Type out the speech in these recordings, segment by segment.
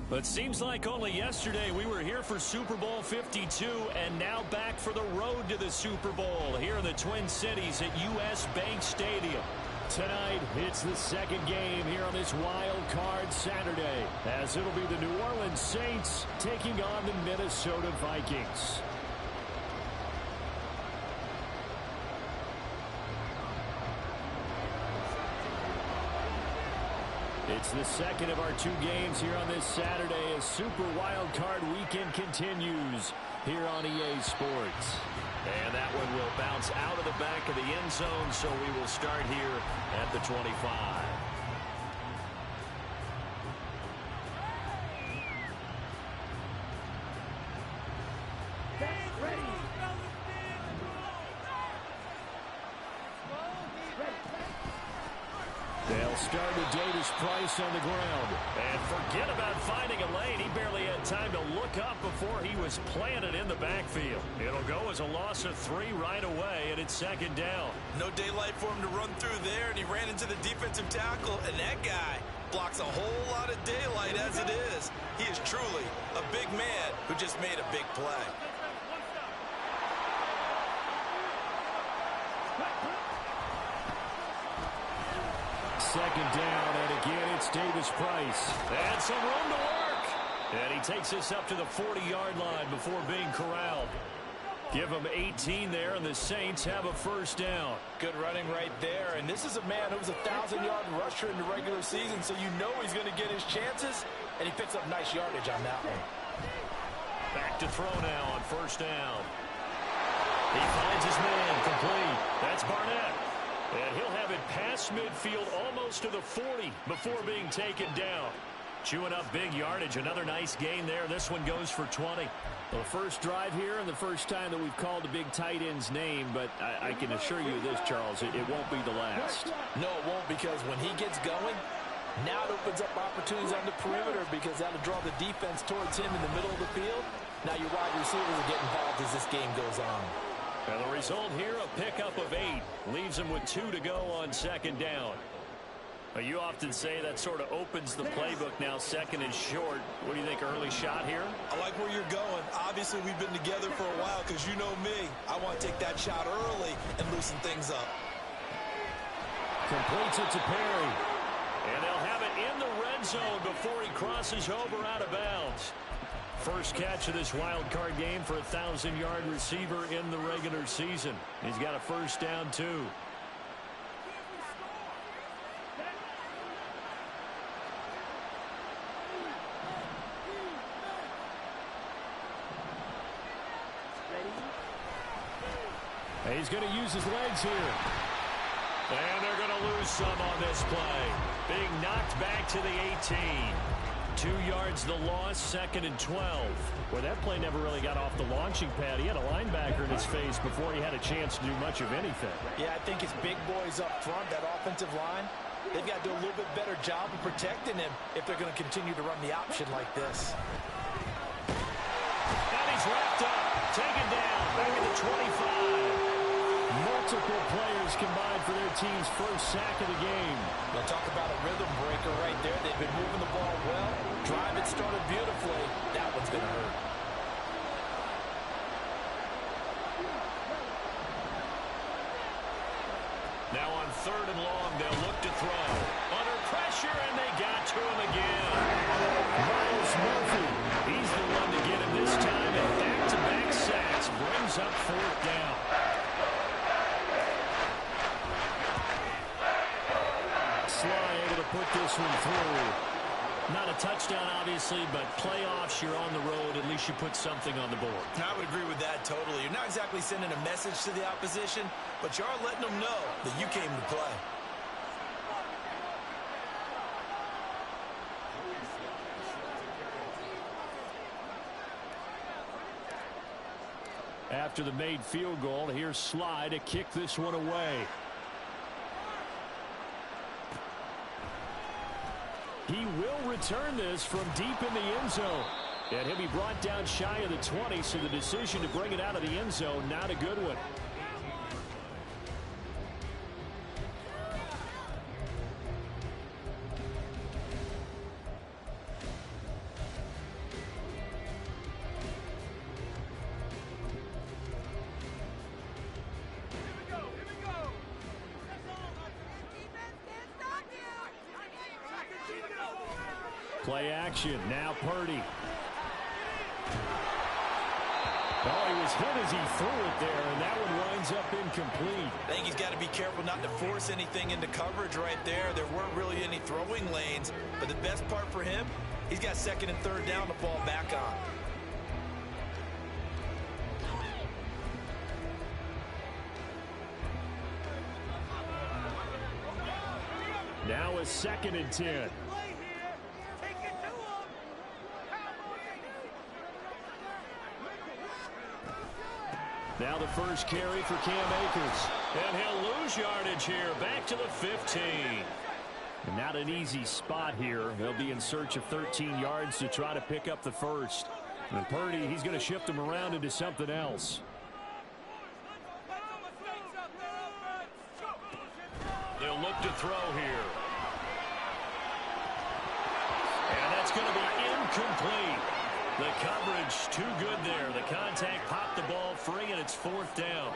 But seems like only yesterday we were here for Super Bowl 52 and now back for the road to the Super Bowl here in the Twin Cities at US Bank Stadium. Tonight, it's the second game here on this wild card Saturday, as it'll be the New Orleans Saints taking on the Minnesota Vikings. It's the second of our two games here on this Saturday as Super Wild Card Weekend continues here on EA Sports. And that one will bounce out of the back of the end zone, so we will start here at the 25. They'll start with Davis Price on the ground. And forget about finding a lane. He barely had time to look up before he was planted in the backfield. It'll go as a loss of 3 right away, and it's second down. No daylight for him to run through there, and he ran into the defensive tackle, and that guy blocks a whole lot of daylight as it is. He is truly a big man who just made a big play. Second down, and again it's Davis Price. And some room to work. And he takes this up to the 40-yard line before being corralled. Give him 18 there, and the Saints have a first down. Good running right there, and this is a man who was a 1,000-yard rusher in the regular season, so you know he's going to get his chances, and he picks up nice yardage on that one. Back to throw now on first down. He finds his man complete. That's Barnett. And he'll have it past midfield almost to the 40 before being taken down. Chewing up big yardage. Another nice gain there. This one goes for 20. Well, the first drive here and the first time that we've called the big tight end's name, but I can assure you this, Charles, it won't be the last. No, it won't, because when he gets going, now it opens up opportunities on the perimeter because that'll draw the defense towards him in the middle of the field. Now your wide receivers will get involved as this game goes on. And the result here, a pickup of 8. Leaves him with 2 to go on second down. You often say that sort of opens the playbook now, second and short. What do you think, early shot here? I like where you're going. Obviously, we've been together for a while because you know me. I want to take that shot early and loosen things up. Completes it to Perry. And they'll have it in the red zone before he crosses over out of bounds. First catch of this wild card game for a 1,000-yard receiver in the regular season. He's got a first down, too. He's going to use his legs here. And they're going to lose some on this play. Being knocked back to the 18. 2 yards the loss, second and 12. Well, that play never really got off the launching pad. He had a linebacker in his face before he had a chance to do much of anything. Yeah, I think his big boys up front, that offensive line, they've got to do a little bit better job of protecting him if they're going to continue to run the option like this. And he's wrapped up, taken down, back at the 25. Multiple players combined for their team's first sack of the game. We'll talk about a rhythm breaker right there. They've been moving the ball well. Drive it started beautifully. That one's going to hurt. Now on third and long, they'll look to throw. Under pressure, and they got to him again. Miles Murphy, he's the one to get him this time, and back-to-back sacks brings up fourth down. Able to put this one through. Not a touchdown, obviously, but playoffs, you're on the road. At least you put something on the board. I would agree with that totally. You're not exactly sending a message to the opposition, but you are letting them know that you came to play. After the made field goal, here's Sly to kick this one away. He will return this from deep in the end zone. And he'll be brought down shy of the 20, so the decision to bring it out of the end zone, not a good one. Play action. Now Purdy. Oh, he was hit as he threw it there, and that one winds up incomplete. I think he's got to be careful not to force anything into coverage right there. There weren't really any throwing lanes, but the best part for him, he's got second and third down to fall back on. Now a 2nd and 10. Now the first carry for Cam Akers. And he'll lose yardage here. Back to the 15. Not an easy spot here. They'll be in search of 13 yards to try to pick up the first. And Purdy, he's going to shift him around into something else. They'll look to throw here. And that's going to be incomplete. The coverage too good there. The contact popped the ball free, and it's 4th down.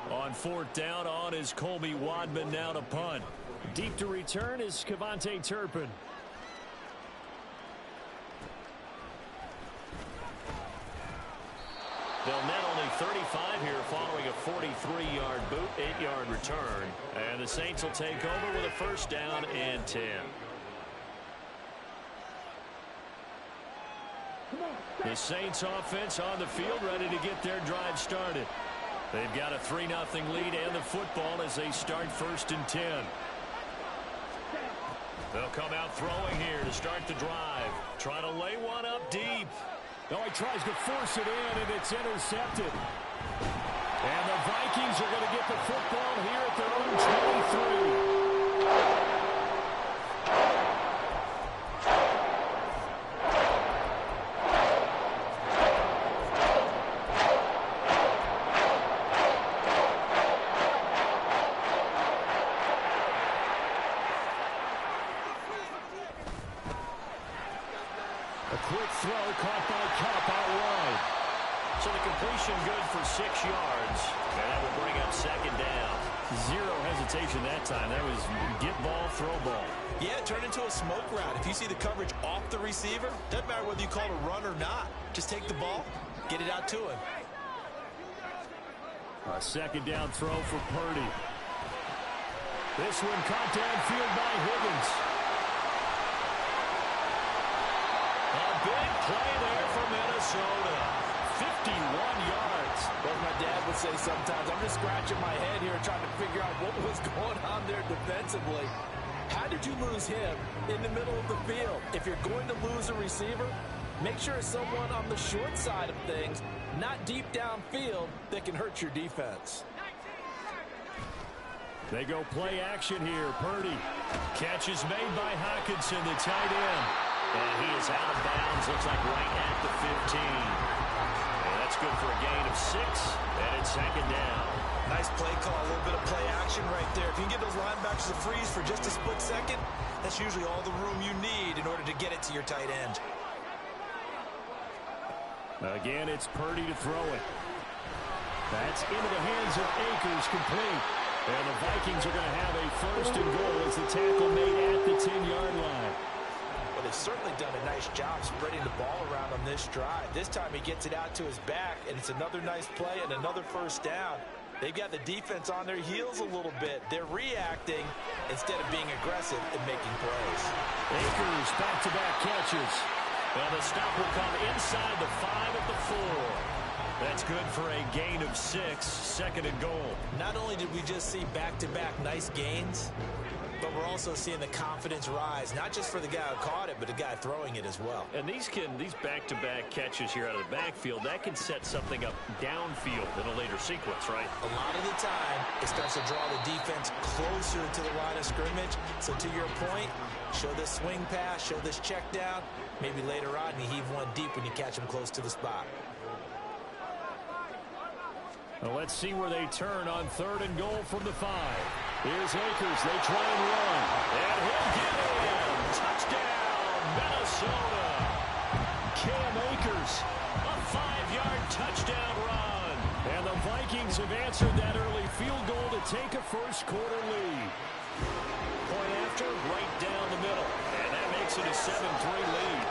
On 4th down, on is Colby Wadman now to punt. Deep to return is Kevontae Turpin. They'll net only 35 here following a 43-yard boot, 8-yard return. And the Saints will take over with a first down and 10. The Saints offense on the field ready to get their drive started. They've got a 3-0 lead and the football as they start 1st and 10. They'll come out throwing here to start the drive. Try to lay one up deep. Oh, he tries to force it in, and it's intercepted. And the Vikings are going to get the football here at their own 23. Quick throw caught by Cup out wide. So the completion good for 6 yards. And that will bring up 2nd down. Zero hesitation that time. That was get ball, throw ball. Yeah, turn into a smoke route. If you see the coverage off the receiver, doesn't matter whether you call it a run or not. Just take the ball, get it out to him. A 2nd down throw for Purdy. This one caught downfield by Higgins. Big play there for Minnesota. 51 yards. As my dad would say sometimes, I'm just scratching my head here trying to figure out what was going on there defensively. How did you lose him in the middle of the field? If you're going to lose a receiver, make sure it's someone on the short side of things, not deep downfield, that can hurt your defense. They go play action here. Purdy. Catch is made by Hockenson, the tight end. And he is out of bounds, looks like right at the 15. And that's good for a gain of 6, and it's 2nd down. Nice play call, a little bit of play action right there. If you can get those linebackers to freeze for just a split second, that's usually all the room you need in order to get it to your tight end. Again, it's Purdy to throw it. That's into the hands of Akers, complete. And the Vikings are going to have a 1st and goal as the tackle made at the 10-yard line. Well, they've certainly done a nice job spreading the ball around on this drive. This time he gets it out to his back, and it's another nice play and another first down. They've got the defense on their heels a little bit. They're reacting instead of being aggressive and making plays. Akers back-to-back catches. And the stop will come inside the 5 at the 4. That's good for a gain of 6, 2nd and goal. Not only did we just see back-to-back nice gains, but we're also seeing the confidence rise, not just for the guy who caught it, but the guy throwing it as well. And these back-to-back catches here out of the backfield, that can set something up downfield in a later sequence, right? A lot of the time, it starts to draw the defense closer to the line of scrimmage. So to your point, show this swing pass, show this check down. Maybe later on, you heave one deep when you catch him close to the spot. Well, let's see where they turn on 3rd and goal from the 5. Here's Akers. They try and run. And he'll get in. Touchdown, Minnesota. Cam Akers, a 5-yard touchdown run. And the Vikings have answered that early field goal to take a first quarter lead. Point after, right down the middle. And that makes it a 7-3 lead.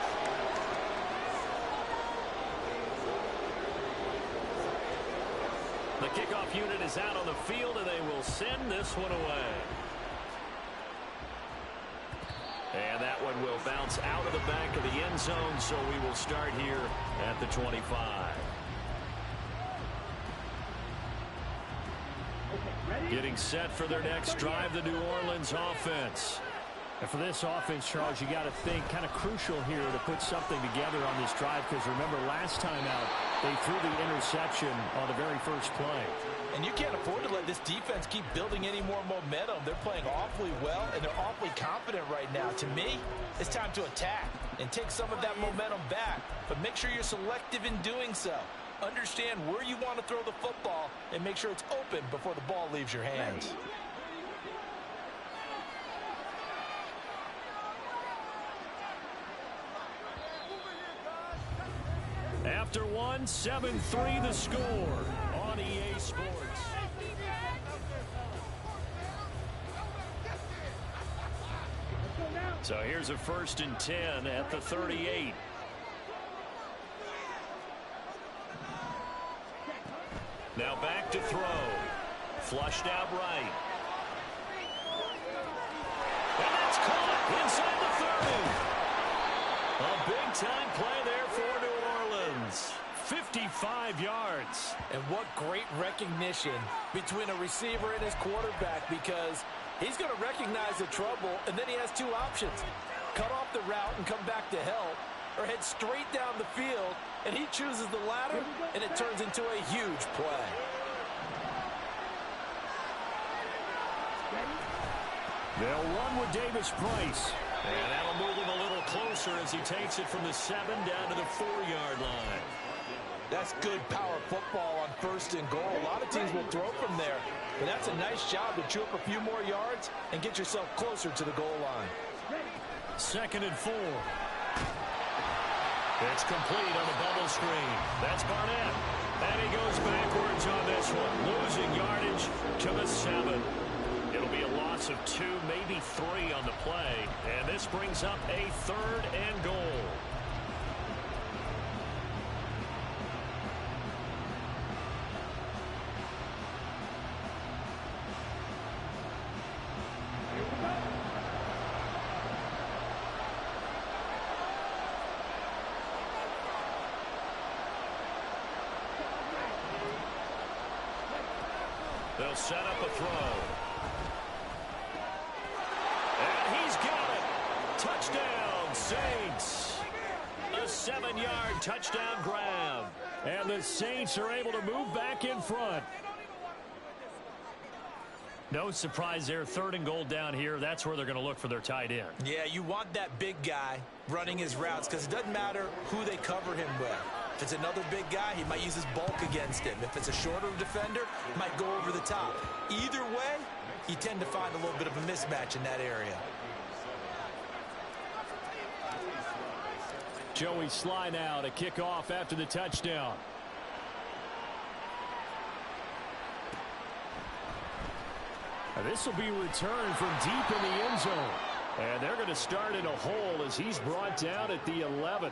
The kickoff unit is out on the field, and they will send this one away. And that one will bounce out of the back of the end zone, so we will start here at the 25. Getting set for their next drive, the New Orleans offense. And for this offense, Charles, you got to think kind of crucial here to put something together on this drive, because remember last time out, they threw the interception on the very first play. And you can't afford to let this defense keep building any more momentum. They're playing awfully well, and they're awfully confident right now. To me, it's time to attack and take some of that momentum back, but make sure you're selective in doing so. Understand where you want to throw the football and make sure it's open before the ball leaves your hands. After one, 7-3 the score on EA Sports. So here's a 1st and 10 at the 38. Now back to throw. Flushed out right. And that's caught inside the 30. A big-time play there for New Orleans. 55 yards. And what great recognition between a receiver and his quarterback, because he's going to recognize the trouble, and then he has two options. Cut off the route and come back to help, or head straight down the field, and he chooses the latter, and it turns into a huge play. They'll run with Davis Price. And that'll move him a little closer as he takes it from the 7 down to the 4-yard line. That's good power football on 1st and goal. A lot of teams will throw from there, but that's a nice job to chew up a few more yards and get yourself closer to the goal line. 2nd and 4. It's complete on the bubble screen. That's Barnett. And he goes backwards on this one, losing yardage to the 7. It'll be a loss of 2, maybe 3 on the play. And this brings up a 3rd and goal. They'll set up a throw. And he's got it. Touchdown, Saints. A 7-yard touchdown grab. And the Saints are able to move back in front. No surprise there. 3rd and goal down here. That's where they're going to look for their tight end. Yeah, you want that big guy running his routes, because it doesn't matter who they cover him with. If it's another big guy, he might use his bulk against him. If it's a shorter defender, he might go over the top. Either way, you tend to find a little bit of a mismatch in that area. Joey Sly now to kick off after the touchdown. This will be returned from deep in the end zone. And they're going to start in a hole as he's brought down at the 11.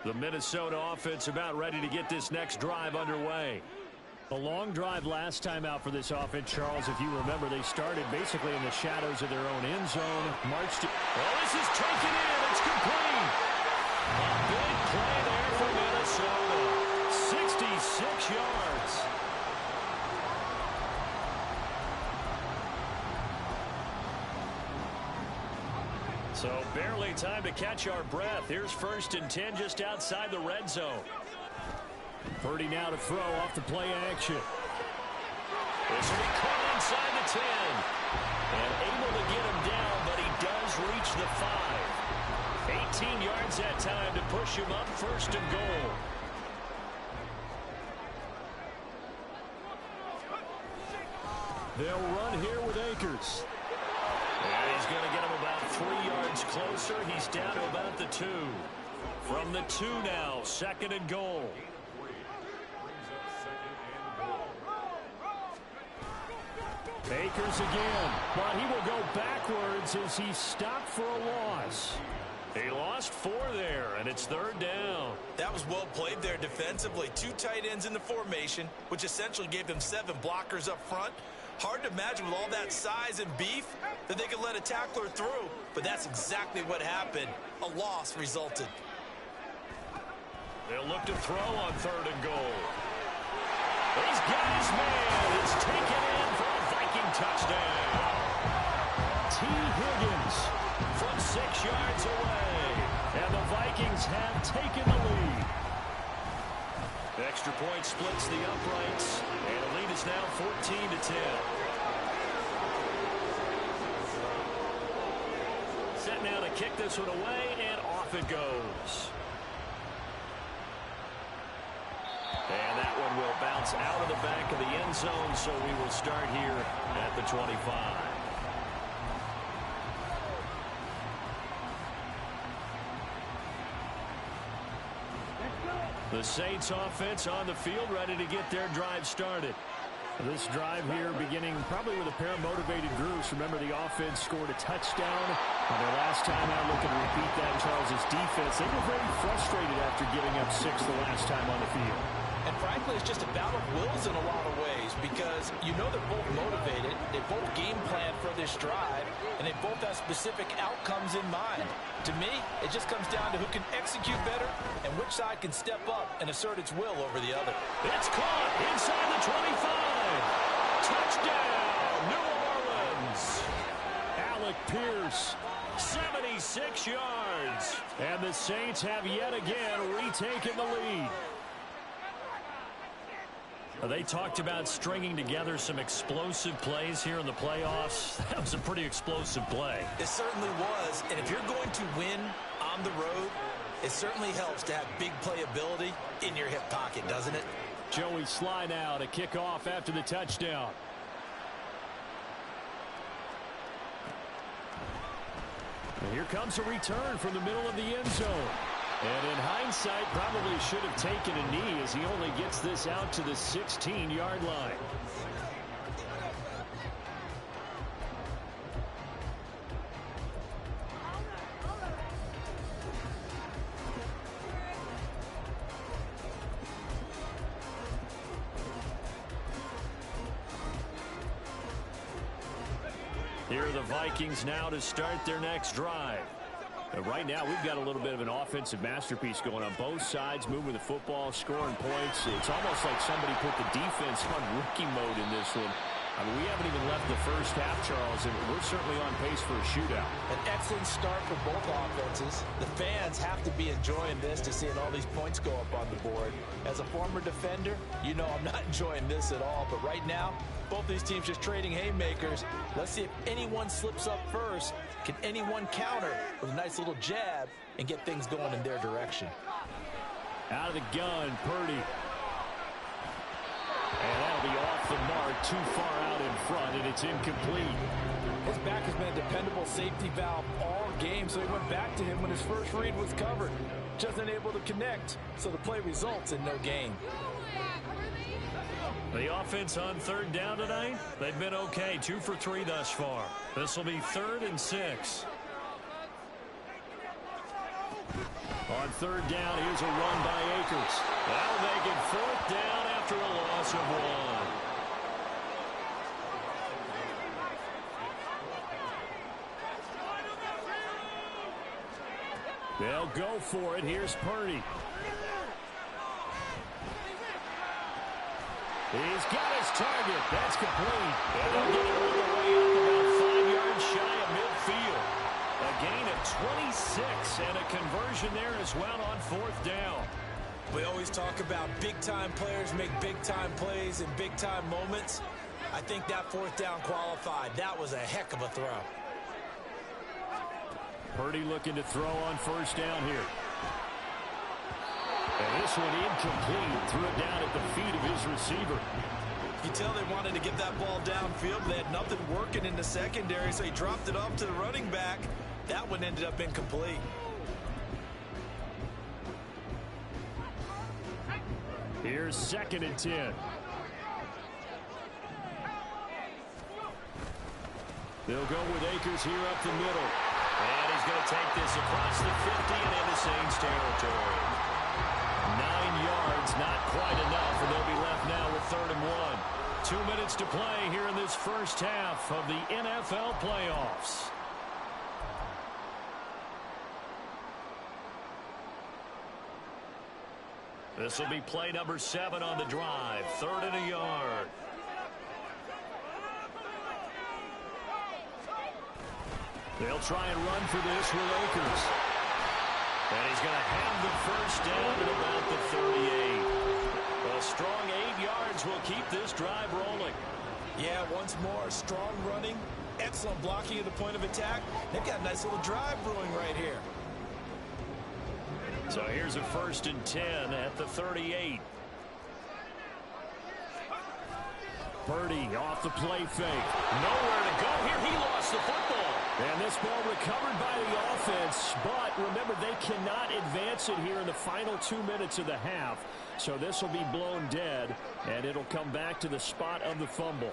The Minnesota offense about ready to get this next drive underway. A long drive last time out for this offense, Charles. If you remember, they started basically in the shadows of their own end zone. Marched to... Oh, this is taken in. It's complete. A big play there for Minnesota. 66 yards. So barely time to catch our breath. Here's 1st and 10 just outside the red zone. Purdy now to throw off the play action. This will be caught inside the 10. And able to get him down, but he does reach the 5. 18 yards that time to push him up 1st and goal. They'll run here with Akers. And he's going to get him about 3 yards closer. He's down to about the 2. From the 2 now, 2nd and goal. Akers again, but he will go backwards as he stopped for a loss. He lost 4 there, and it's third down. That was well played there defensively. 2 tight ends in the formation, which essentially gave them 7 blockers up front. Hard to imagine with all that size and beef that they could let a tackler through, but that's exactly what happened. A loss resulted. They'll look to throw on third and goal. He's got his man. It's taken in for a Viking touchdown. T. Higgins from 6 yards away. And the Vikings have taken the lead. The extra point splits the uprights. And the lead is now 14-10. Set now to kick this one away, and off it goes. And that one will bounce out of the back of the end zone, so we will start here at the 25. The Saints offense on the field, ready to get their drive started. This drive here beginning probably with a pair of motivated groups. Remember, the offense scored a touchdown on their last time out. Looking to repeat that in Charles's defense. They were very frustrated after giving up 6 the last time on the field. And frankly, it's just a battle of wills in a lot of ways because you know they're both motivated, they both game plan for this drive, and they both have specific outcomes in mind. To me, it just comes down to who can execute better and which side can step up and assert its will over the other. It's caught inside the 25. Touchdown, New Orleans. Alec Pierce, 76 yards. And the Saints have yet again retaken the lead. They talked about stringing together some explosive plays here in the playoffs. That was a pretty explosive play. It certainly was. And if you're going to win on the road, it certainly helps to have big playability in your hip pocket, doesn't it? Joey Sly now to kick off after the touchdown. And here comes a return from the middle of the end zone. And in hindsight, probably should have taken a knee as he only gets this out to the 16-yard line. Here are the Vikings now to start their next drive. Right now, we've got a little bit of an offensive masterpiece going on both sides, moving the football, scoring points. It's almost like somebody put the defense on rookie mode in this one. I mean, we haven't even left the first half, Charles, and we're certainly on pace for a shootout. An excellent start for both offenses. The fans have to be enjoying this to seeing all these points go up on the board. As a former defender, you know I'm not enjoying this at all, but right now, both these teams just trading haymakers. Let's see if anyone slips up first. Can anyone counter with a nice little jab and get things going in their direction? Out of the gun, Purdy. And that'll be off the mark, too far out in front, and it's incomplete. His back has been a dependable safety valve all game, so he went back to him when his first read was covered. Just unable to connect, so the play results in no gain. The offense on third down tonight, they've been okay, 2 for 3 thus far. This will be 3rd and 6. On third down, here's a run by Akers. That'll make it 4th down after a loss of 1. They'll go for it. Here's Purdy. He's got his target. That's complete. And they'll get it all the way up about 5 yards shy of midfield. A gain of 26 and a conversion there as well on 4th down. We always talk about big-time players make big-time plays in big-time moments. I think that 4th down qualified. That was a heck of a throw. Purdy looking to throw on 1st down here. And this one incomplete. Threw it down at the feet of his receiver. You tell they wanted to get that ball downfield. They had nothing working in the secondary, so he dropped it off to the running back. That one ended up incomplete. Here's 2nd and 10. They'll go with Akers here up the middle. And he's going to take this across the 50 and into Saints territory. 9 yards, not quite enough, and they'll be left now with 3rd and 1. 2 minutes to play here in this first half of the NFL playoffs. This will be play number 7 on the drive. 3rd and a yard. They'll try and run for this with Akers. And he's going to have the first down at about the 38. A strong 8 yards will keep this drive rolling. Yeah, once more, strong running, excellent blocking at the point of attack. They've got a nice little drive brewing right here. So here's a 1st and 10 at the 38. Purdy off the play fake. Nowhere to go here. He lost the football. And this ball recovered by the offense. But remember, they cannot advance it here in the final 2 minutes of the half. So this will be blown dead, and it'll come back to the spot of the fumble.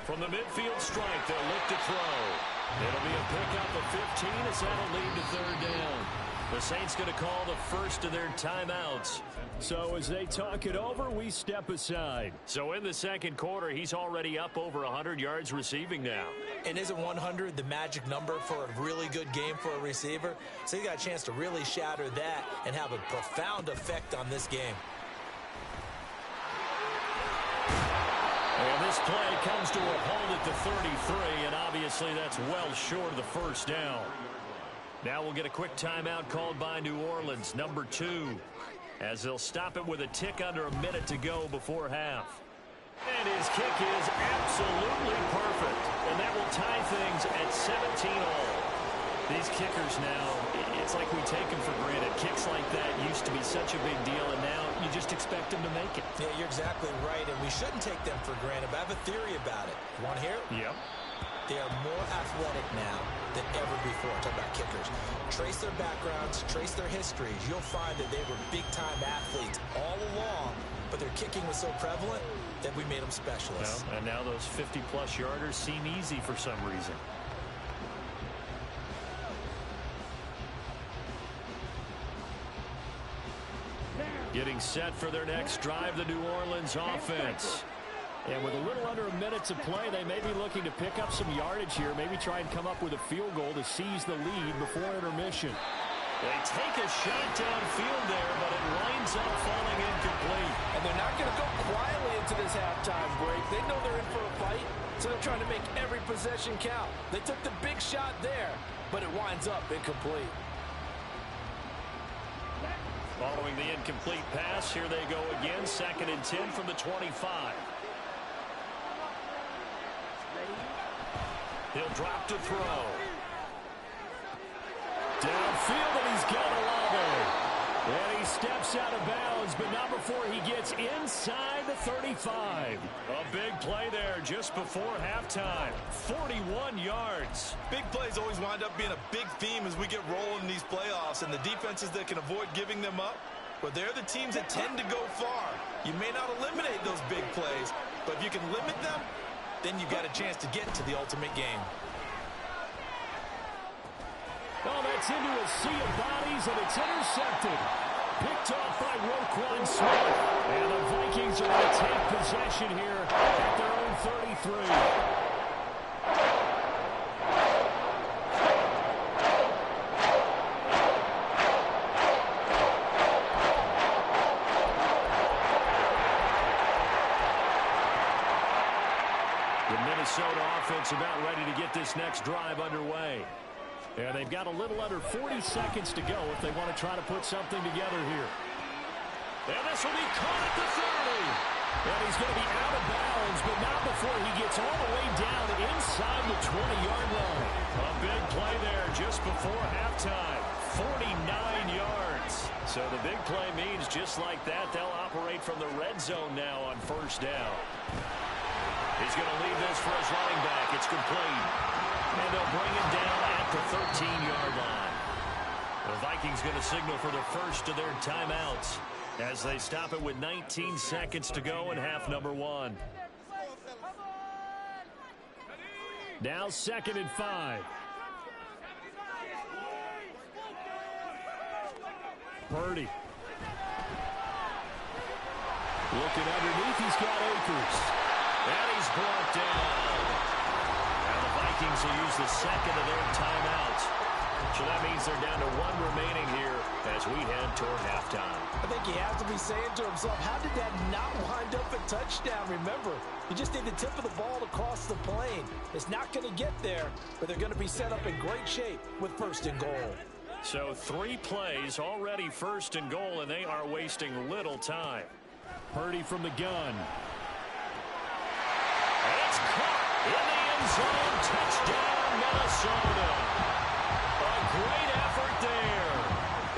From the midfield strike, they'll look to throw. It'll be a pickup of 15 as that'll lead to 3rd down. The Saints going to call the first of their timeouts. So as they talk it over, we step aside. So in the second quarter, he's already up over 100 yards receiving now. And isn't 100 the magic number for a really good game for a receiver? So you got a chance to really shatter that and have a profound effect on this game. And this play comes to a hold at the 33, and obviously that's well short of the first down. Now we'll get a quick timeout called by New Orleans, number 2, as they'll stop it with a tick under a minute to go before half. And his kick is absolutely perfect, and that will tie things at 17 all. These kickers now, it's like we take them for granted. Kicks like that used to be such a big deal, and now you just expect them to make it. Yeah, you're exactly right, and we shouldn't take them for granted, but I have a theory about it. You want to hear it? Yep. They are more athletic now than ever before. I'm talking about kickers. Trace their backgrounds, trace their histories. You'll find that they were big-time athletes all along, but their kicking was so prevalent that we made them specialists. Well, and now those 50-plus yarders seem easy for some reason. Getting set for their next drive, the New Orleans offense. And with a little under a minute to play, they may be looking to pick up some yardage here, maybe try and come up with a field goal to seize the lead before intermission. They take a shot downfield there, but it winds up falling incomplete. And they're not going to go quietly into this halftime break. They know they're in for a fight, so they're trying to make every possession count. They took the big shot there, but it winds up incomplete. Following the incomplete pass, here they go again, 2nd and 10 from the 25. He'll drop to throw. Downfield, and he's got a level. And he steps out of bounds, but not before he gets inside the 35. A big play there just before halftime. 41 yards. Big plays always wind up being a big theme as we get rolling in these playoffs, and the defenses that can avoid giving them up, well, they're the teams that tend to go far. You may not eliminate those big plays, but if you can limit them, then you've got a chance to get to the ultimate game. Oh, that's into a sea of bodies, and it's intercepted. Picked off by Roquan Smith. And the Vikings are going to take possession here at their own 33. The Minnesota offense about ready to get this next drive underway. And they've got a little under 40 seconds to go if they want to try to put something together here. And this will be caught at the 30. And he's going to be out of bounds, but not before he gets all the way down inside the 20-yard line. A big play there just before halftime. 49 yards. So the big play means just like that, they'll operate from the red zone now on 1st down. He's going to leave this for his running back. It's complete. And they'll bring it down at the 13-yard line. The Vikings going to signal for the first of their timeouts as they stop it with 19 seconds to go in half number 1. Now 2nd and 5. Purdy. Looking underneath, he's got Akers. And he's brought down. And the Vikings will use the second of their timeouts. So that means they're down to 1 remaining here as we head toward halftime. I think he has to be saying to himself, how did that not wind up a touchdown? Remember, you just need the tip of the ball to cross the plane. It's not going to get there, but they're going to be set up in great shape with 1st and goal. So 3 plays already 1st and goal, and they are wasting little time. Purdy from the gun. And it's caught in the end zone. Touchdown, Minnesota. A great effort there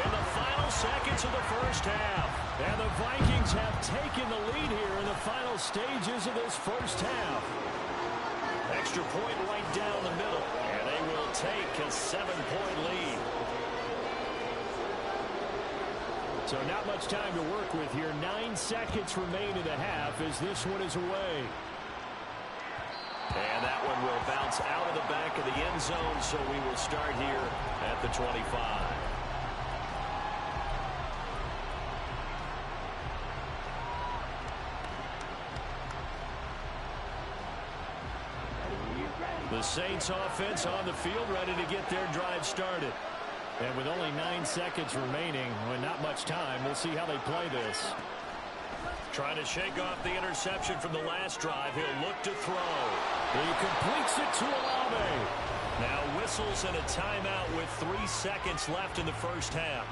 in the final seconds of the 1st half. And the Vikings have taken the lead here in the final stages of this 1st half. Extra point right down the middle, and they will take a 7-point lead. So not much time to work with here. 9 seconds remain in the half as this one is away. And that one will bounce out of the back of the end zone, so we will start here at the 25. The Saints offense on the field, ready to get their drive started. And with only 9 seconds remaining, with not much time, we'll see how they play this. Trying to shake off the interception from the last drive. He'll look to throw. He completes it to Olave. Now whistles and a timeout with 3 seconds left in the 1st half.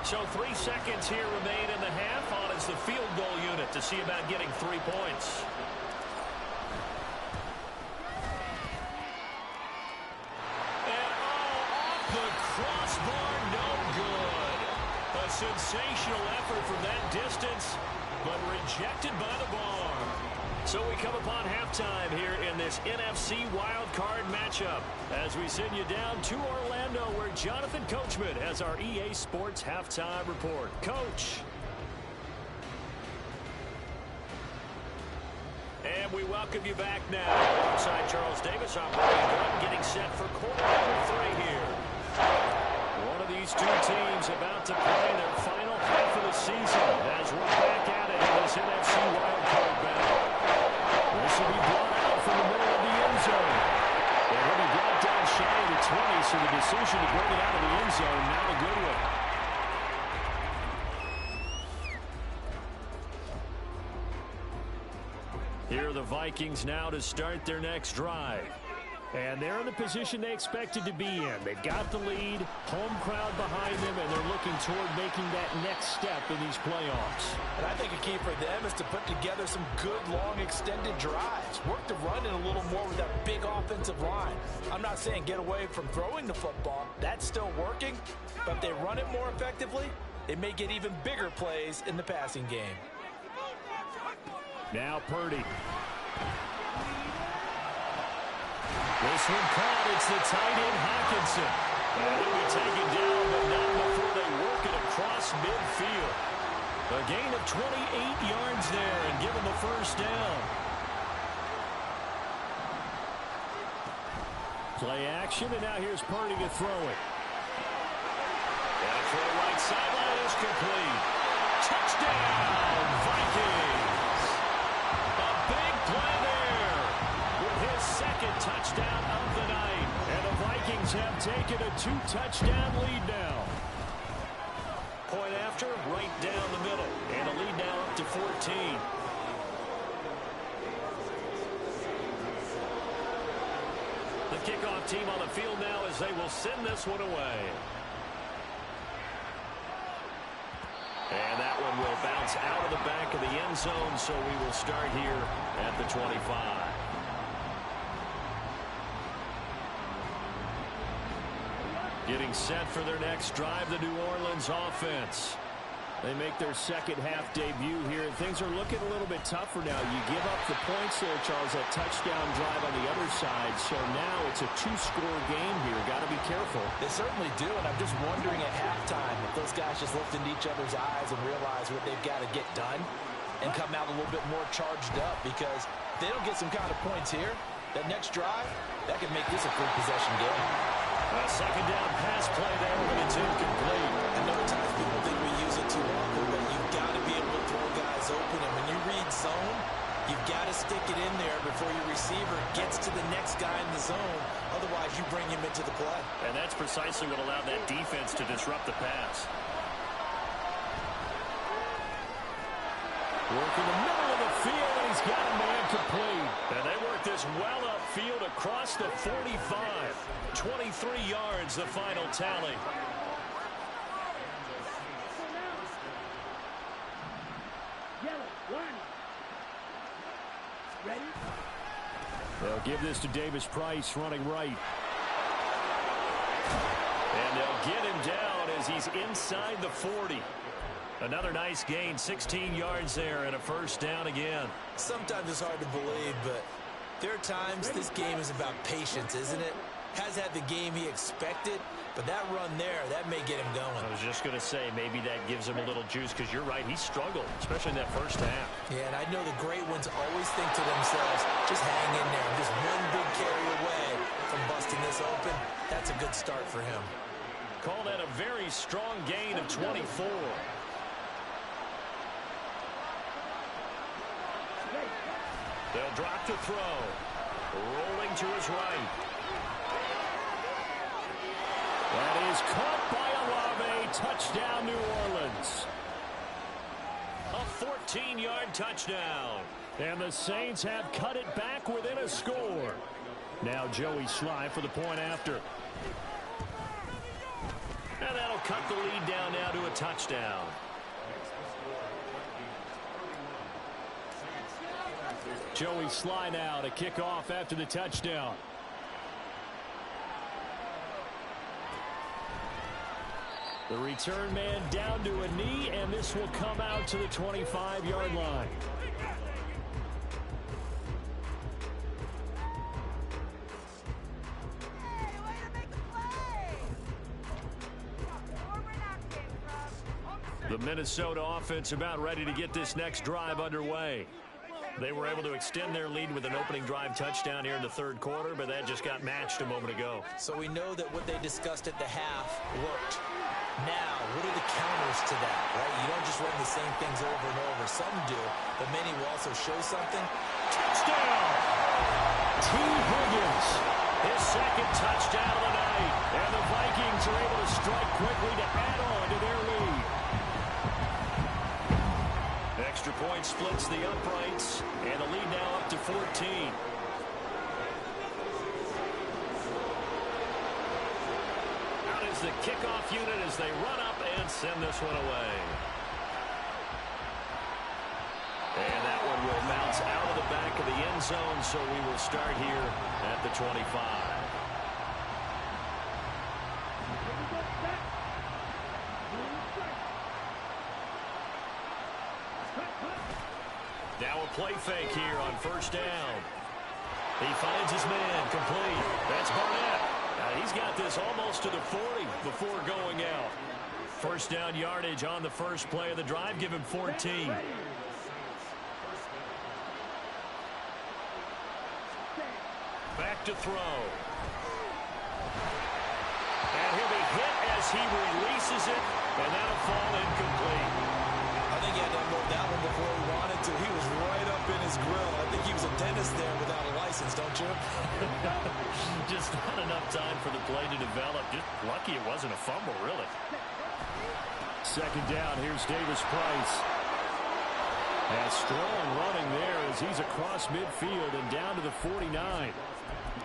So 3 seconds here remain in the half. On is the field goal unit to see about getting 3 points. And off the crossbar, no good. A sensational effort from that distance, but rejected by the bar. So we come upon halftime here in this NFC wildcard matchup as we send you down to Orlando where Jonathan Coachman has our EA Sports halftime report. Coach. And we welcome you back now. Alongside Charles Davis, I'm Brian Gunn, getting set for quarter number 3 here. One of these 2 teams about to play their final half of the season as we're back at it in this NFC wildcard battle. This will be brought out from the middle of the end zone. And he'll be brought down shy of the 20, so the decision to bring it out of the end zone, not a good one. Here are the Vikings now to start their next drive. And they're in the position they expected to be in. They've got the lead, home crowd behind them, and they're looking toward making that next step in these playoffs. And I think a key for them is to put together some good, long, extended drives. Work the run in a little more with that big offensive line. I'm not saying get away from throwing the football. That's still working. But if they run it more effectively, they may get even bigger plays in the passing game. Now Purdy. This one caught. It's the tight end Hawkinson. And he'll be taken down, but not before they work it across midfield. A gain of 28 yards there and give him the 1st down. Play action, and now here's Purdy to throw it. And a throw right sideline is complete. Touchdown, Vikings. A big play there with his 2nd touchdown of the night. And the Vikings have taken a 2-touchdown lead now. Point after, right down the middle. And a lead now up to 14. The kickoff team on the field now as they will send this one away. And that one will bounce out of the back of the end zone, so we will start here at the 25. Getting set for their next drive, the New Orleans offense. They make their second half debut here. Things are looking a little bit tougher now. You give up the points there, Charles, that touchdown drive on the other side. So now it's a two-score game here. Got to be careful. They certainly do, and I'm just wondering at halftime if those guys just looked into each other's eyes and realize what they've got to get done and come out a little bit more charged up, because if they don't get some kind of points here, that next drive, that could make this a three-possession game. A second down pass play there, but it's incomplete. I know at times people think we use it too often, but you've got to be able to throw guys open. And when you read zone, you've got to stick it in there before your receiver gets to the next guy in the zone. Otherwise, you bring him into the play. And that's precisely what allowed that defense to disrupt the pass. Working the middle of the field, and he's got a man complete. And they work this well upfield across the 45. 23 yards, the final tally. They'll give this to Davis Price, running right. And they'll get him down as he's inside the 40. Another nice gain, 16 yards there, and a first down again. Sometimes it's hard to believe, but there are times this game is about patience, isn't it? Has had the game he expected, but that run there, that may get him going. I was just going to say, maybe that gives him a little juice, because you're right, he struggled, especially in that first half. Yeah, and I know the great ones always think to themselves, just hang in there. I'm just one big carry away from busting this open. That's a good start for him. Call that a very strong gain of 24. They'll drop to throw. Rolling to his right. That is caught by Olave. Touchdown, New Orleans. A 14-yard touchdown. And the Saints have cut it back within a score. Now Joey Sly for the point after. And that'll cut the lead down now to a touchdown. Joey Sly now to kick off after the touchdown. The return man down to a knee, and this will come out to the 25-yard line. The Minnesota offense about ready to get this next drive underway. They were able to extend their lead with an opening drive touchdown here in the third quarter, but that just got matched a moment ago. So we know that what they discussed at the half worked. Now, what are the counters to that, right? You don't just run the same things over and over. Some do, but many will also show something. Touchdown! T. Higgins, his second touchdown of the night. And the Vikings are able to strike quickly to add on to their lead. Extra point splits the uprights, and the lead now up to 14. Out is the kickoff unit as they run up and send this one away. And that one will bounce out of the back of the end zone, so we will start here at the 25. Now a play fake here on first down. He finds his man complete. That's Barnett. He's got this almost to the 40 before going out. First down yardage on the first play of the drive. Give him 14. Back to throw. And he'll be hit as he releases it. And that'll fall incomplete. I think he had to unload that one before he wanted to. He was right up in his grill. I think he was a dentist there without a license, don't you? Just not enough time for the play to develop. Just lucky it wasn't a fumble, really. Second down, here's Davis Price. And strong running there as he's across midfield and down to the 49.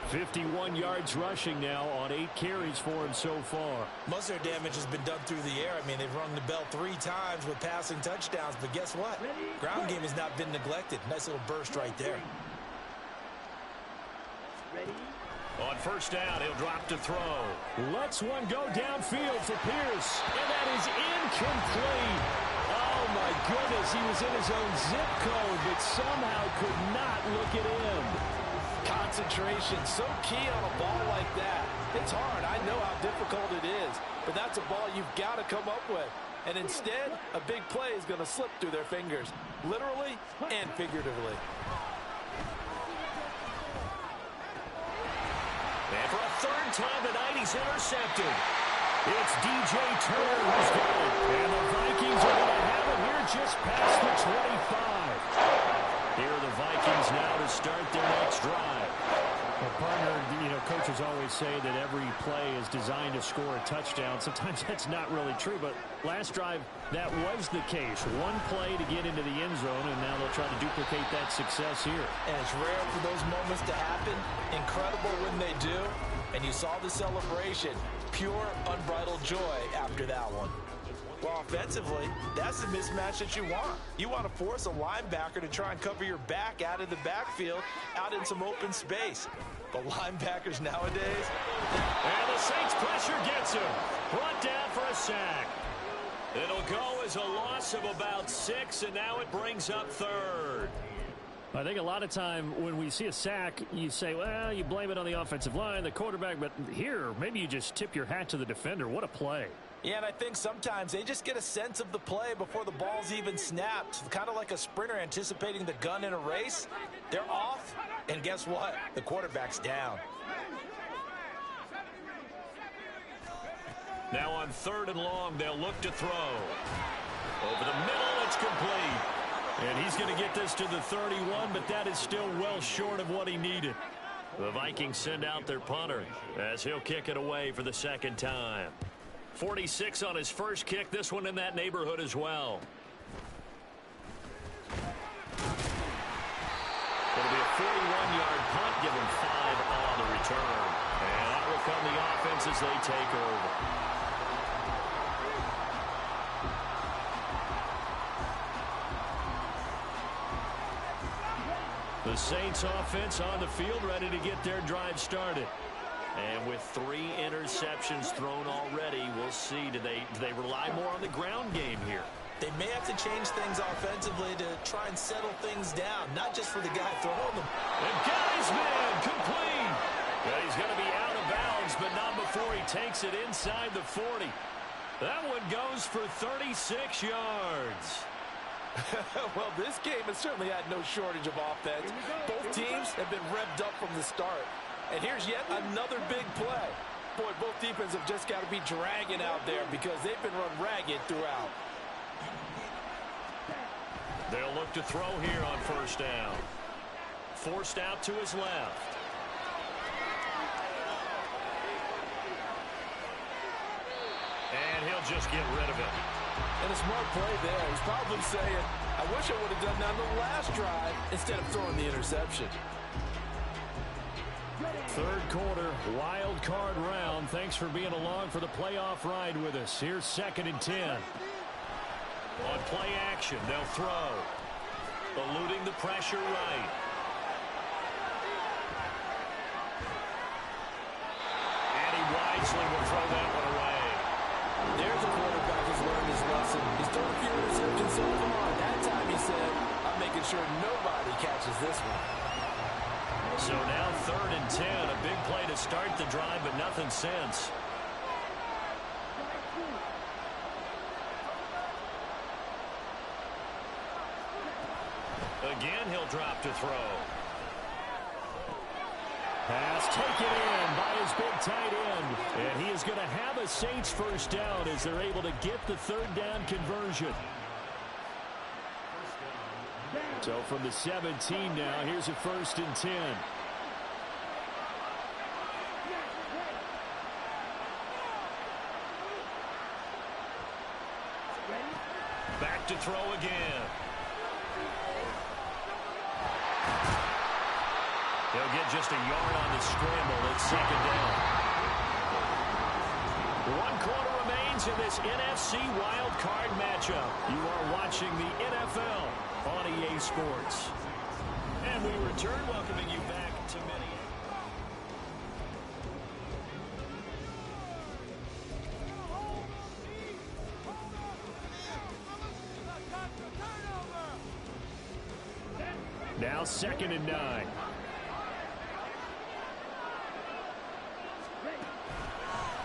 51 yards rushing now on 8 carries for him so far. Most of their damage has been done through the air. I mean, they've rung the bell 3 times with passing touchdowns, but guess what? Ground game has not been neglected. Nice little burst right there. On first down, he'll drop to throw. Lets one go downfield for Pierce, and that is incomplete. A goodness, he was in his own zip code, but somehow could not look it in. Concentration, so key on a ball like that. It's hard. I know how difficult it is, but that's a ball you've got to come up with. And instead, a big play is going to slip through their fingers, literally and figuratively. And for a third time tonight, he's intercepted. It's DJ Turner who's got it. And the Vikings are going to have it here just past the 25. Here are the Vikings now to start their next drive. Well, partner, coaches always say that every play is designed to score a touchdown. Sometimes that's not really true, but last drive, that was the case. One play to get into the end zone, and now they'll try to duplicate that success here. And it's rare for those moments to happen. Incredible when they do. And you saw the celebration. Pure, unbridled joy after that one. Well, offensively, that's the mismatch that you want. You want to force a linebacker to try and cover your back out of the backfield, out in some open space. But linebackers nowadays... And the Saints pressure gets him. Brought down for a sack. It'll go as a loss of about 6, and now it brings up third. I think a lot of time when we see a sack, you say, well, you blame it on the offensive line, the quarterback, but here, maybe you just tip your hat to the defender. What a play. Yeah, and I think sometimes they just get a sense of the play before the ball's even snapped. Kind of like a sprinter anticipating the gun in a race. They're off, and guess what? The quarterback's down. Now on 3rd and long, they'll look to throw. Over the middle, it's complete. And he's going to get this to the 31, but that is still well short of what he needed. The Vikings send out their punter as he'll kick it away for the second time. 46 on his first kick, this one in that neighborhood as well. It'll be a 41-yard punt, give him 5 on the return. And out will come the offense as they take over. The Saints offense on the field, ready to get their drive started. And with 3 interceptions thrown already, we'll see. Do they rely more on the ground game here? They may have to change things offensively to try and settle things down, not just for the guy throwing them. And got his man complete. Yeah, he's going to be out of bounds, but not before he takes it inside the 40. That one goes for 36 yards. Well, this game has certainly had no shortage of offense. Both teams have been revved up from the start. And here's yet another big play. Boy, both defenses have just got to be dragging out there because they've been run ragged throughout. They'll look to throw here on 1st down. Forced out to his left. And he'll just get rid of it. And a smart play there. He's probably saying, I wish I would have done that on the last drive instead of throwing the interception. 3rd quarter, wild card round. Thanks for being along for the playoff ride with us. Here's 2nd and 10. On play action, they'll throw. Eluding the pressure right. And he wisely will throw that one away. There's a quarterback who's learned his lesson. He's thrown a few interceptions so far. That time he said, I'm making sure nobody catches this one. So now 3rd and 10, a big play to start the drive, but nothing since. Again, he'll drop to throw. Pass taken in by his big tight end. And he is going to have a Saints 1st down as they're able to get the 3rd down conversion. So from the 17 now, here's a 1st and 10. Back to throw again. He'll get just a yard on the scramble. It's 2nd down. 1 quarter remains in this NFC wild card matchup. You are watching the NFL on EA Sports. And we return, welcoming you back to Minneapolis. Now 2nd and 9.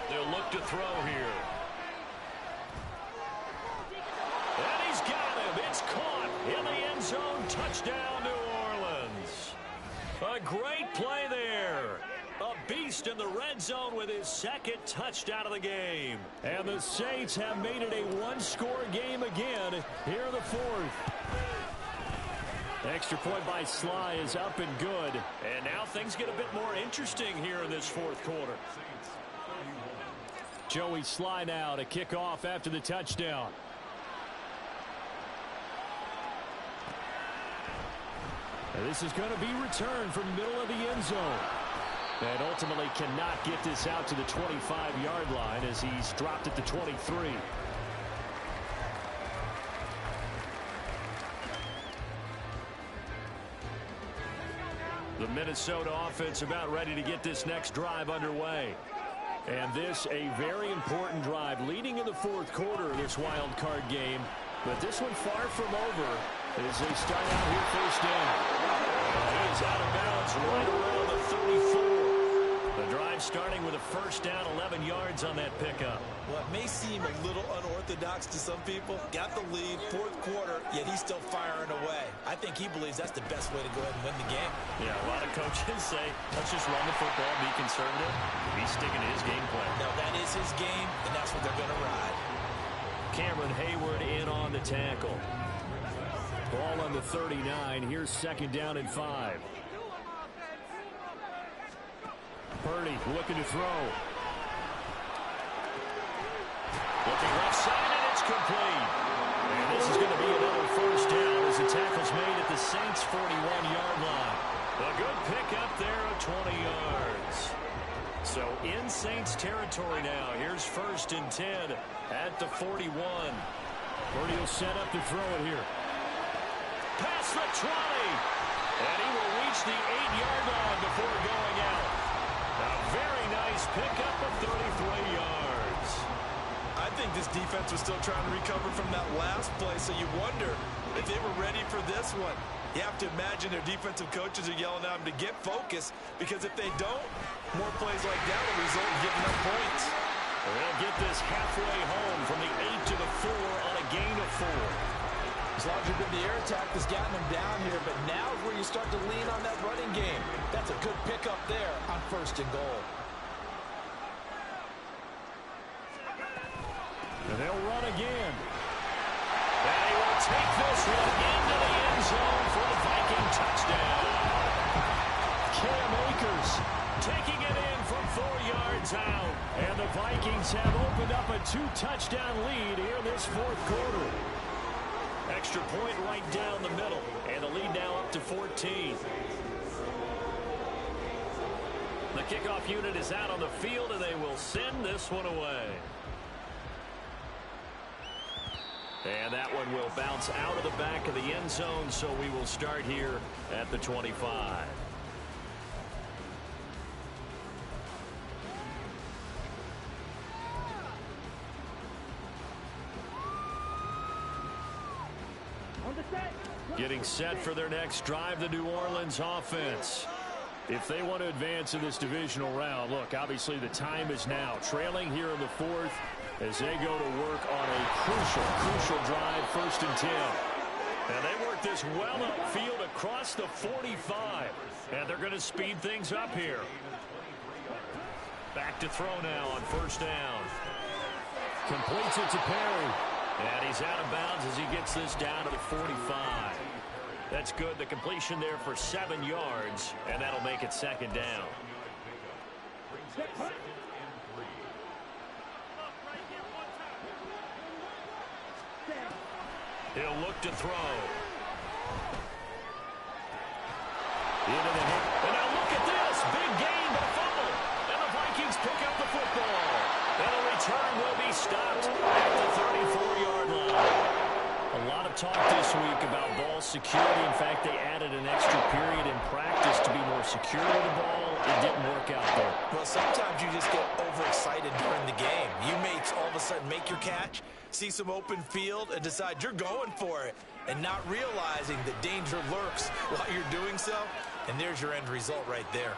They'll look to throw here. And he's got him. It's caught in the end zone. Touchdown, New Orleans. A great play there. A beast in the red zone with his 2nd touchdown of the game. And the Saints have made it a one-score game again here in the 4th. Extra point by Sly is up and good. And now things get a bit more interesting here in this 4th quarter. Joey Sly now to kick off after the touchdown. And this is going to be returned from the middle of the end zone. And ultimately cannot get this out to the 25-yard line as he's dropped at the 23. The Minnesota offense about ready to get this next drive underway. And this a very important drive leading in the 4th quarter of this wild card game. But this one far from over as they start out here 1st down. He's out of bounds right around the 34. The drive starting with a 1st down, 11 yards on that pickup. Well, it may seem a little unorthodox to some people. Got the lead, 4th quarter, yet he's still firing away. I think he believes that's the best way to go ahead and win the game. Yeah, a lot of coaches say, let's just run the football, be conservative. He's sticking to his game plan. No, that is his game, and that's what they're going to ride. Cameron Hayward in on the tackle. Ball on the 39. Here's 2nd down and 5. Purdy looking to throw. Looking left side, and it's complete. And this is going to be another 1st down as the tackle's made at the Saints' 41-yard line. A good pickup there of 20 yards. So in Saints territory now. Here's 1st and 10 at the 41. Purdy will set up to throw it here. Past the 20. And he will reach the 8-yard line before going out. A very nice pickup of 33 yards. I think this defense was still trying to recover from that last play, so you wonder if they were ready for this one. You have to imagine their defensive coaches are yelling at them to get focused, because if they don't, more plays like that will result in giving up points. They'll get this halfway home from the 8 to the 4 on a gain of 4. As long as you've been the air attack that's gotten them down here, but now is where you start to lean on that running game. That's a good pickup there on 1st and goal. And they'll run again. And he will take this one into the end zone for a Viking touchdown. Cam Akers Taking it in from 4 yards out. And the Vikings have opened up a 2-touchdown lead here in this 4th quarter. Extra point right down the middle. And the lead now up to 14. The kickoff unit is out on the field, and they will send this one away. And that one will bounce out of the back of the end zone, so we will start here at the 25. Getting set for their next drive, the New Orleans offense. If they want to advance in this divisional round, look, obviously the time is now. Trailing here in the 4th as they go to work on a crucial drive, 1st and 10. And they work this well upfield across the 45. And they're going to speed things up here. Back to throw now on 1st down. Completes it to Perry. And he's out of bounds as he gets this down to the 45. That's good. The completion there for 7 yards, and that'll make it 2nd down. He'll look to throw. Into the hit. And now look at this. Big gain, but a fumble. And the Vikings pick up the football. And a return will be stopped at the 34-yard line. A A lot of talk this week about ball security. In fact, they added an extra period in practice to be more secure with the ball. It didn't work out there. Well, sometimes you just get overexcited during the game. You may all of a sudden make your catch, see some open field, and decide you're going for it, and not realizing that danger lurks while you're doing so. And there's your end result right there.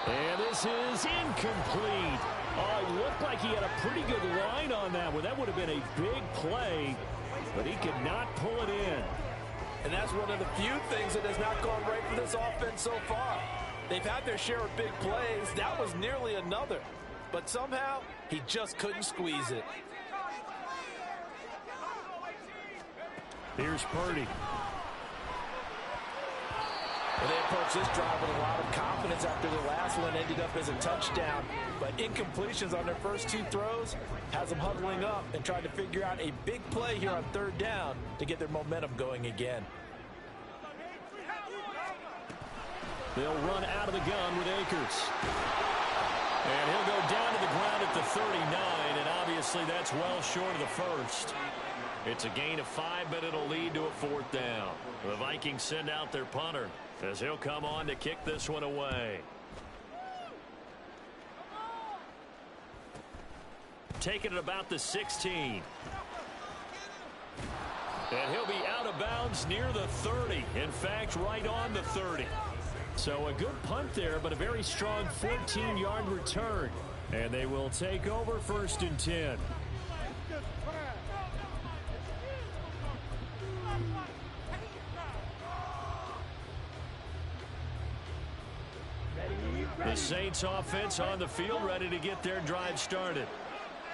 And this is incomplete. Oh, it looked like he had a pretty good line on that one. That would have been a big play, but he could not pull it in. And that's one of the few things that has not gone right for this offense so far. They've had their share of big plays. That was nearly another. But somehow, he just couldn't squeeze it. Here's Purdy. Well, they approached this drive with a lot of confidence after the last one ended up as a touchdown. But incompletions on their first two throws has them huddling up and trying to figure out a big play here on third down to get their momentum going again. They'll run out of the gun with Akers. And he'll go down to the ground at the 39, and obviously that's well short of the first. It's a gain of 5, but it'll lead to a fourth down. The Vikings send out their punter as he'll come on to kick this one away. Taking it about the 16. And he'll be out of bounds near the 30. In fact, right on the 30. So a good punt there, but a very strong 14-yard return. And they will take over 1st and 10. The Saints offense on the field, ready to get their drive started.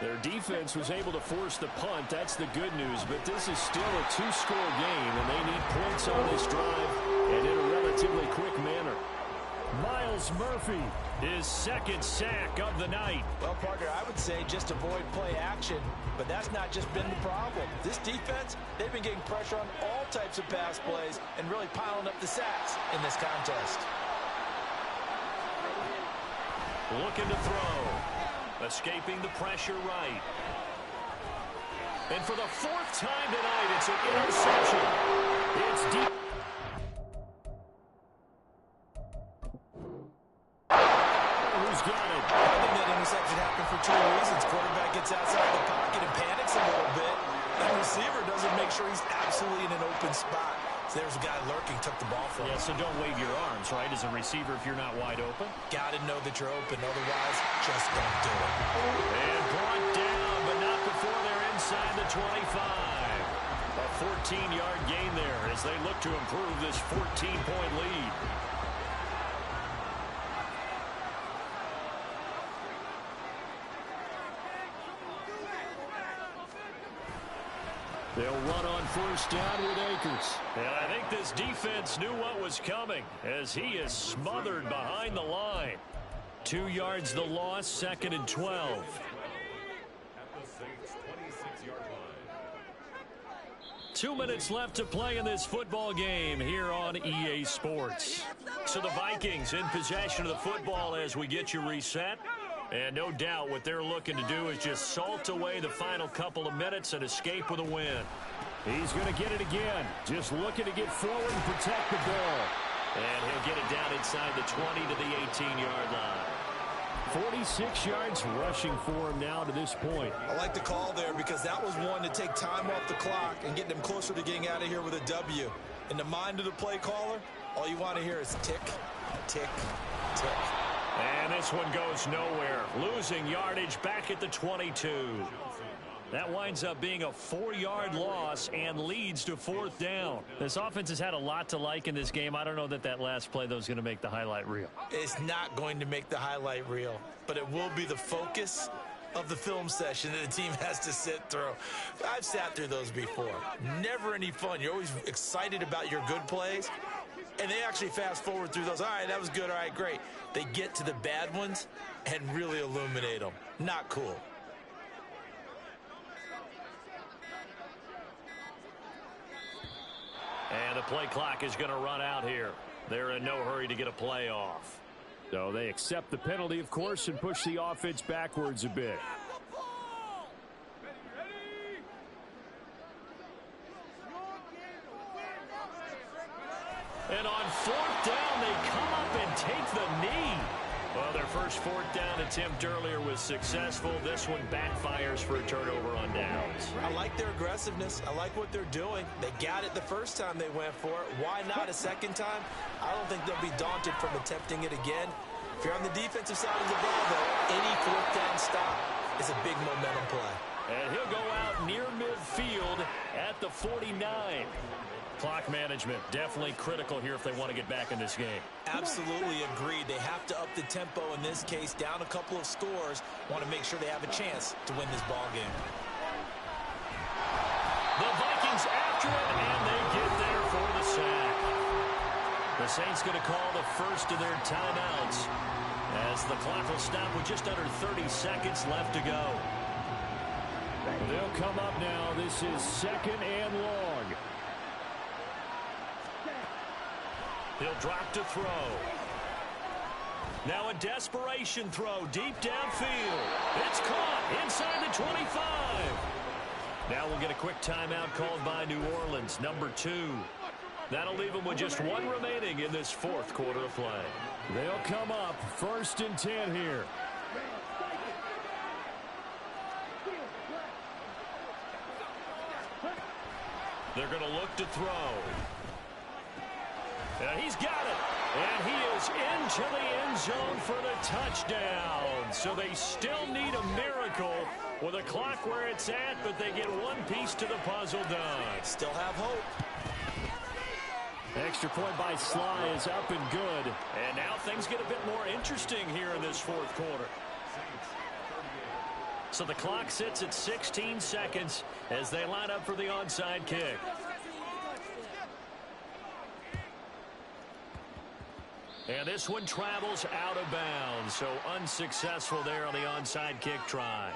Their defense was able to force the punt. That's the good news. But this is still a 2-score game, and they need points on this drive and in a relatively quick manner. Myles Murphy, his 2nd sack of the night. Well, partner, I would say just avoid play action, but that's not just been the problem. This defense, they've been getting pressure on all types of pass plays and really piling up the sacks in this contest. Looking to throw. Escaping the pressure right. And for the 4th time tonight, it's an interception. It's deep. Who's got it? I think that interception happened for 2 reasons. Quarterback gets outside the pocket and panics a little bit. And the receiver doesn't make sure he's absolutely in an open spot. So there's a guy lurking, took the ball from him. Yeah, so don't wave your arms, right, as a receiver if you're not wide open. Got to know that you're open. Otherwise, just don't do it. And brought down, but not before they're inside the 25. A 14-yard gain there as they look to improve this 14-point lead. They'll run on 1st down with Akers. And I think this defense knew what was coming as he is smothered behind the line. 2 yards the loss, 2nd and 12. At the Saints' 26-yard line. 2 minutes left to play in this football game here on EA Sports. So the Vikings in possession of the football as we get you reset. And no doubt what they're looking to do is just salt away the final couple of minutes and escape with a win. He's going to get it again. Just looking to get forward and protect the ball. And he'll get it down inside the 20 to the 18-yard line. 46 yards rushing for him now to this point. I like the call there because that was one to take time off the clock and get them closer to getting out of here with a W. In the mind of the play caller, all you want to hear is tick, tick, tick. And this one goes nowhere. Losing yardage back at the 22. That winds up being a 4-yard loss and leads to 4th down. This offense has had a lot to like in this game. I don't know that last play, though, is going to make the highlight reel. It's not going to make the highlight reel, but it will be the focus of the film session that the team has to sit through. I've sat through those before. Never any fun. You're always excited about your good plays, and they actually fast forward through those. All right, that was good. All right, great. They get to the bad ones and really illuminate them. Not cool. And the play clock is going to run out here. They're in no hurry to get a play off. So they accept the penalty, of course, and push the offense backwards a bit. And on fourth down, they come up and take the knee. Well, their first fourth down attempt earlier was successful. This one backfires for a turnover on downs. I like their aggressiveness. I like what they're doing. They got it the first time they went for it. Why not a second time? I don't think they'll be daunted from attempting it again. If you're on the defensive side of the ball, though, any fourth down stop is a big momentum play. And he'll go out near midfield at the 49. Clock management, definitely critical here if they want to get back in this game. Absolutely agreed. They have to up the tempo in this case, down a couple of scores. Want to make sure they have a chance to win this ball game. The Vikings after it, and they get there for the sack. The Saints going to call the first of their timeouts as the clock will stop with just under 30 seconds left to go. They'll come up now. This is 2nd and long. He'll drop to throw. Now a desperation throw deep downfield. It's caught inside the 25. Now we'll get a quick timeout called by New Orleans, number 2. That'll leave them with just 1 remaining in this fourth quarter of play. They'll come up 1st and 10 here. They're going to look to throw. And he's got it. And he is into the end zone for the touchdown. So they still need a miracle with a clock where it's at, but they get one piece to the puzzle done. Still have hope. Extra point by Sly is up and good. And now things get a bit more interesting here in this fourth quarter. So the clock sits at 16 seconds as they line up for the onside kick. And this one travels out of bounds, so unsuccessful there on the onside kick try.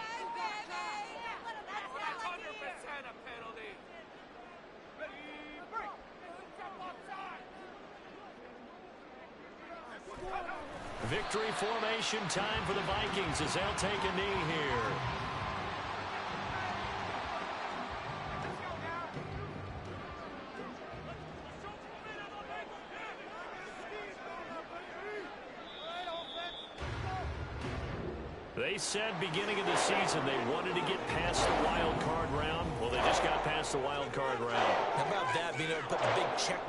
Victory formation time for the Vikings as they'll take a knee here. They said beginning of the season they wanted to get past the wild card round. Well, they just got past the wild card round. How about that, being able to put the big check